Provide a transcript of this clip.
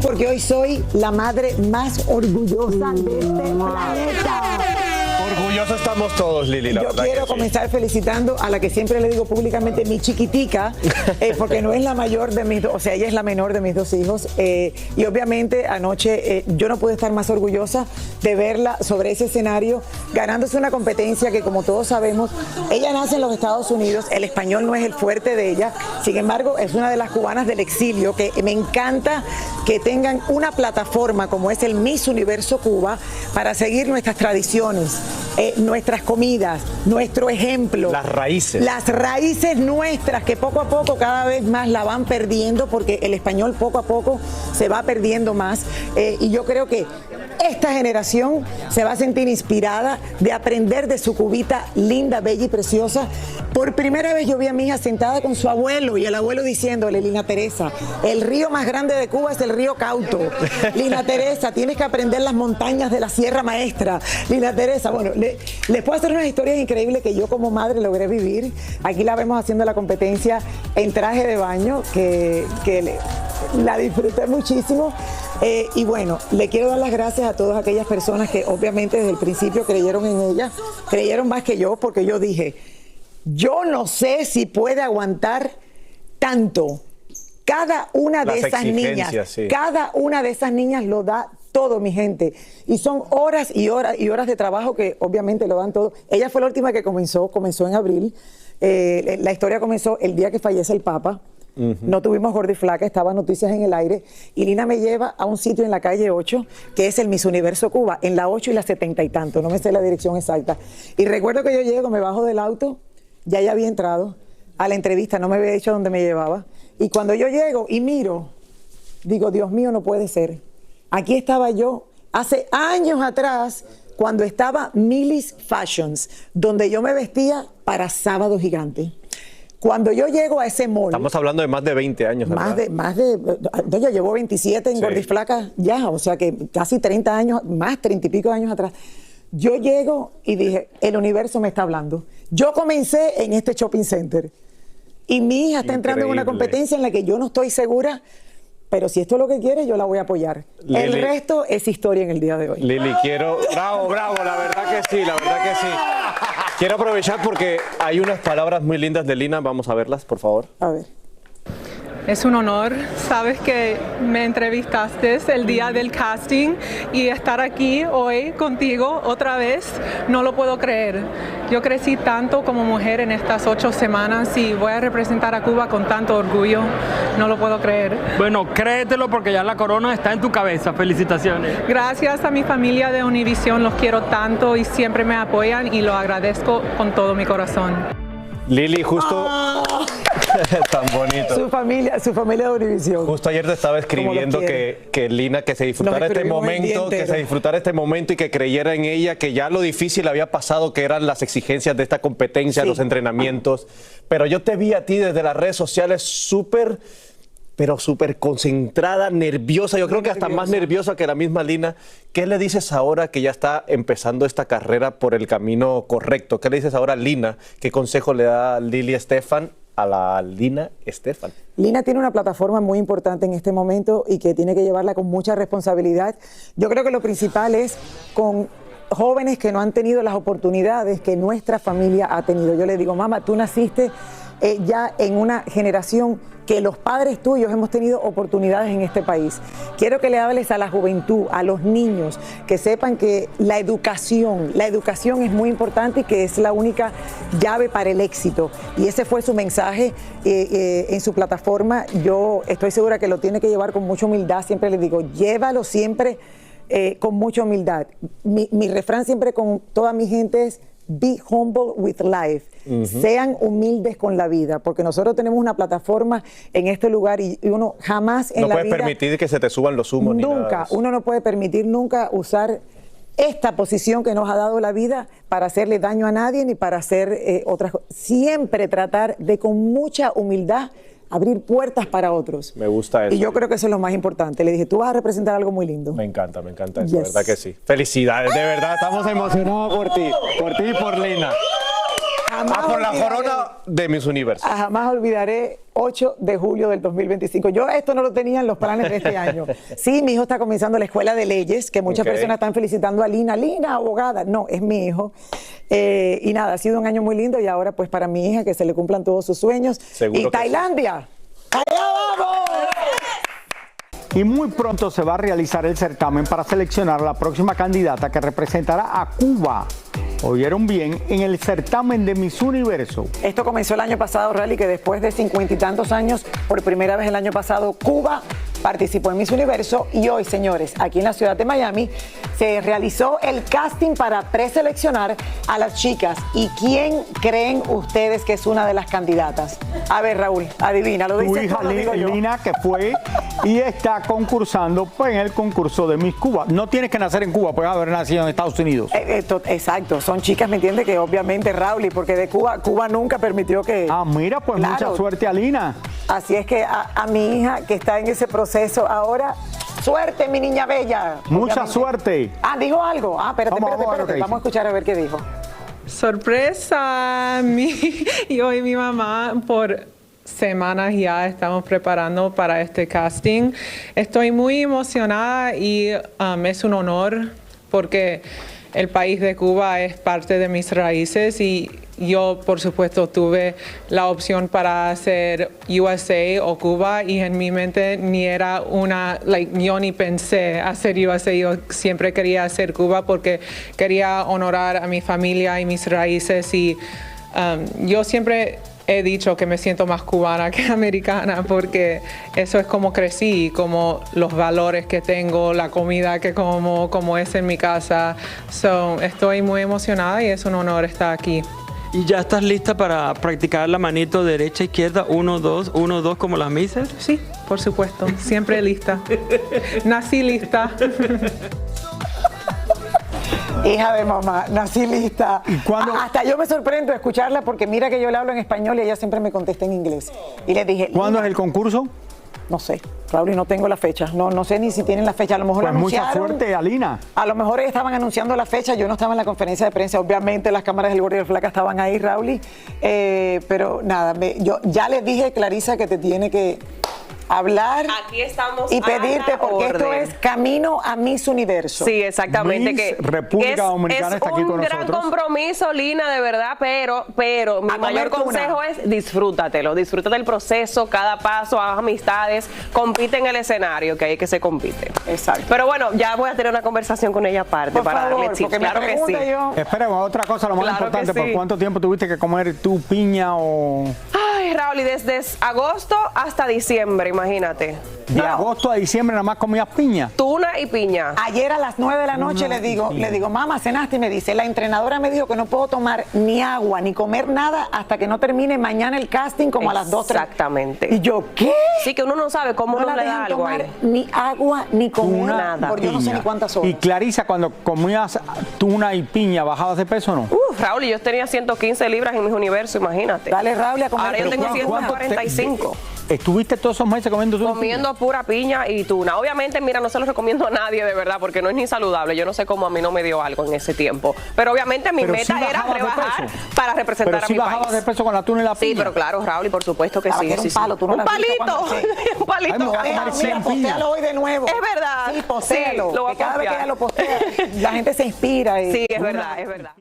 porque hoy soy la madre más orgullosa de este planeta. Orgullosos estamos todos, Lili, la Yo verdad quiero que sí. comenzar felicitando a la que siempre le digo públicamente mi chiquitica, porque no es la mayor de mis dos, o sea, ella es la menor de mis dos hijos. Y obviamente anoche yo no pude estar más orgullosa de verla sobre ese escenario, ganándose una competencia que, como todos sabemos, ella nace en los Estados Unidos, el español no es el fuerte de ella, sin embargo, es una de las cubanas del exilio, que me encanta que tengan una plataforma como es el Miss Universo Cuba para seguir nuestras tradiciones, nuestras comidas, nuestro ejemplo. Las raíces. Las raíces nuestras que poco a poco cada vez más la van perdiendo porque el español poco a poco se va perdiendo más. Y yo creo que esta generación se va a sentir inspirada de aprender de su cubita linda, bella y preciosa. Por primera vez yo vi a mi hija sentada con su abuelo y el abuelo diciéndole: Lina Teresa, el río más grande de Cuba es el río Cauto. Lina Teresa, tienes que aprender las montañas de la Sierra Maestra. Lina Teresa, bueno, les puedo hacer unas historias increíbles que yo como madre logré vivir. Aquí la vemos haciendo la competencia en traje de baño, la disfruté muchísimo. Y bueno, le quiero dar las gracias a todas aquellas personas que obviamente desde el principio creyeron en ella, creyeron más que yo, porque yo dije, yo no sé si puede aguantar tanto. Cada una de esas niñas, sí. Cada una de esas niñas lo da todo, mi gente. Y son horas y horas y horas de trabajo que obviamente lo dan todo. Ella fue la última que comenzó en abril. La historia comenzó el día que fallece el Papa. No tuvimos gorda y flaca, estaban noticias en el aire y Lina me lleva a un sitio en la calle 8 que es el Miss Universo Cuba, en la 8 y la 70 y tanto, no me sé la dirección exacta. Y recuerdo que yo llego, me bajo del auto, ya había entrado a la entrevista, no me había dicho dónde me llevaba, y cuando yo llego y miro, digo, Dios mío, no puede ser. Aquí estaba yo hace años atrás, cuando estaba Millie's Fashions, donde yo me vestía para Sábado Gigante. Cuando yo llego a ese mall... Estamos hablando de más de 20 años, ¿verdad? No, yo llevo 27 en Gordiflaca ya, o sea que casi 30 años, más 30 y pico años atrás. Yo llego y dije, el universo me está hablando. Yo comencé en este shopping center y mi hija está entrando en una competencia en la que yo no estoy segura, pero si esto es lo que quiere, yo la voy a apoyar. Lili, el resto es historia en el día de hoy. Lili, quiero... Bravo, la verdad que sí, la verdad que sí. Quiero aprovechar porque hay unas palabras muy lindas de Lina, vamos a verlas, por favor. A ver. Es un honor, sabes que me entrevistaste el día del casting y estar aquí hoy contigo otra vez, no lo puedo creer. Yo crecí tanto como mujer en estas 8 semanas y voy a representar a Cuba con tanto orgullo, no lo puedo creer. Bueno, créetelo porque ya la corona está en tu cabeza, felicitaciones. Gracias a mi familia de Univisión, los quiero tanto y siempre me apoyan y lo agradezco con todo mi corazón. Lili, justo... Tan bonito. Su familia de Univisión. Justo ayer te estaba escribiendo que Lina, que se disfrutara este momento y que creyera en ella, que ya lo difícil había pasado, que eran las exigencias de esta competencia, los entrenamientos. Pero yo te vi a ti desde las redes sociales súper concentrada, nerviosa, yo creo que hasta más nerviosa que la misma Lina. ¿Qué le dices ahora que ya está empezando esta carrera por el camino correcto? ¿Qué le dices ahora a Lina? ¿Qué consejo le da Lili Estefan a la Lina Estefan? Lina tiene una plataforma muy importante en este momento y que tiene que llevarla con mucha responsabilidad. Yo creo que lo principal es con jóvenes que no han tenido las oportunidades que nuestra familia ha tenido. Yo le digo, mamá, tú naciste ya en una generación que los padres tuyos hemos tenido oportunidades en este país. Quiero que le hables a la juventud, a los niños, que sepan que la educación es muy importante y que es la única llave para el éxito. Y ese fue su mensaje en su plataforma. Yo estoy segura que lo tiene que llevar con mucha humildad. Siempre le digo, llévalo siempre con mucha humildad. Mi refrán siempre con toda mi gente es: be humble with life. Sean humildes con la vida, porque nosotros tenemos una plataforma en este lugar y uno jamás en la vida... No puedes permitir que se te suban los humos. Nunca, uno no puede permitir nunca usar esta posición que nos ha dado la vida para hacerle daño a nadie ni para hacer otras cosas. Siempre tratar de con mucha humildad abrir puertas para otros. Me gusta eso. Y yo creo que eso es lo más importante. Le dije, tú vas a representar algo muy lindo. Me encanta eso, de verdad que sí. Felicidades, de verdad, estamos emocionados por ti y por Lina. por la corona de Miss Universo. Jamás olvidaré 8 de julio del 2025. Yo esto no lo tenía en los planes de este año. Sí, mi hijo está comenzando la escuela de leyes, que muchas personas están felicitando a Lina. Lina, abogada. No, es mi hijo. Y nada, ha sido un año muy lindo y ahora pues para mi hija que se le cumplan todos sus sueños. Seguro y Tailandia. Sí. ¡Allá vamos! Y muy pronto se va a realizar el certamen para seleccionar a la próxima candidata que representará a Cuba. Oyeron bien, en el certamen de Miss Universo. Esto comenzó el año pasado, Rally, que después de 50 y tantos años, por primera vez el año pasado, Cuba participó en Miss Universo y hoy, señores, aquí en la ciudad de Miami, se realizó el casting para preseleccionar a las chicas. ¿Y quién creen ustedes que es una de las candidatas? A ver, Raúl, adivina, lo Tu dices hija tú, lo digo yo. Lina, que fue y está concursando pues, en el concurso de Miss Cuba. No tienes que nacer en Cuba, puedes haber nacido en Estados Unidos. Exacto, son chicas, ¿me entiendes? Que obviamente, Raúl, y porque de Cuba nunca permitió que... Ah, mira, pues Claro. mucha suerte a Lina. Así es que a mi hija que está en ese proceso ahora, suerte, mi niña bella. Mucha Obviamente. suerte. Dijo algo. Espérate. Okay. Vamos a escuchar a ver qué dijo. Sorpresa, yo y mi mamá por semanas ya estamos preparando para este casting. Estoy muy emocionada y es un honor porque el país de Cuba es parte de mis raíces y yo, por supuesto, tuve la opción para hacer USA o Cuba y en mi mente ni era yo ni pensé hacer USA, yo siempre quería hacer Cuba porque quería honorar a mi familia y mis raíces y yo siempre he dicho que me siento más cubana que americana porque eso es como crecí, como los valores que tengo, la comida que como es en mi casa. Estoy muy emocionada y es un honor estar aquí. ¿Y ya estás lista para practicar la manito derecha, izquierda, 1, 2, 1, 2 como las misses? Sí, por supuesto, siempre lista. Nací lista. Hija de mamá, nací lista. ¿Y cuándo? Hasta yo me sorprendo de escucharla porque mira que yo le hablo en español y ella siempre me contesta en inglés. Y le dije... ¿Cuándo es Lina, el concurso? No sé, Raúl, y no tengo la fecha. No sé ni si tienen la fecha. A lo mejor Pues la mucha anunciaron. suerte a Lina. A lo mejor ellos estaban anunciando la fecha, yo no estaba en la conferencia de prensa, obviamente las cámaras del Gordo y el Flaca estaban ahí, Raúl, pero nada, yo ya les dije, Clarisa, que te tiene que hablar Aquí estamos y a pedirte, la porque esto orden. es camino a Miss Universo. Sí, exactamente. Miss Que República Dominicana está aquí con un gran nosotros. compromiso, Lina, de verdad, pero mi A mayor comerte consejo una. es disfrútatelo, disfruta del proceso, cada paso, haz amistades, compite en el escenario, que ahí es que se compite. Exacto. Pero bueno, ya voy a tener una conversación con ella aparte Por para favor, darle tips. porque Claro me que sí. pregunta yo... Espera, otra cosa, lo más Claro que importante, ¿por sí. cuánto tiempo tuviste que comer tu piña o...? Ay, Raúl, y desde agosto hasta diciembre, imagínate. De agosto a diciembre nada más comías piña. Tuna y piña. Ayer a las 9 de la noche le digo, mamá, cenaste, y me dice, la entrenadora me dijo que no puedo tomar ni agua ni comer nada hasta que no termine mañana el casting como a las 2, 3. Exactamente. Y yo, ¿qué? Sí, que uno no sabe cómo No uno la le da dejan algo tomar ahí. ni agua ni comer Nada. por yo no sé piña. ni cuántas horas. Y Clarisa, cuando comías tuna y piña, ¿bajabas de peso o no? Raúl, y yo tenía 115 libras en mis universos, imagínate. Dale, Raúl, a comer. Ahora yo Pero tengo ¿cuánto? 145. ¿Estuviste todos esos meses comiendo tuna y Comiendo pura piña y tuna. Obviamente, mira, no se lo recomiendo a nadie, de verdad, porque no es ni saludable. Yo no sé cómo a mí no me dio algo en ese tiempo. Pero obviamente mi Pero meta sí era bajabas de rebajar peso. para representar Pero a sí mi bajabas país. de peso con la tuna y la piña. Sí, pero claro, Raúl, y por supuesto que Ah, sí. que era sí, un palo, sí. tú no Un lo has visto palito. cuando- sí. Un palito. Ay, me voy a Mira, comer 100 postéalo hoy de nuevo. Es verdad. Sí, postéalo. Sí, lo voy a que cada vez que postear. ella lo postea, la gente se inspira. Sí, es verdad, es verdad.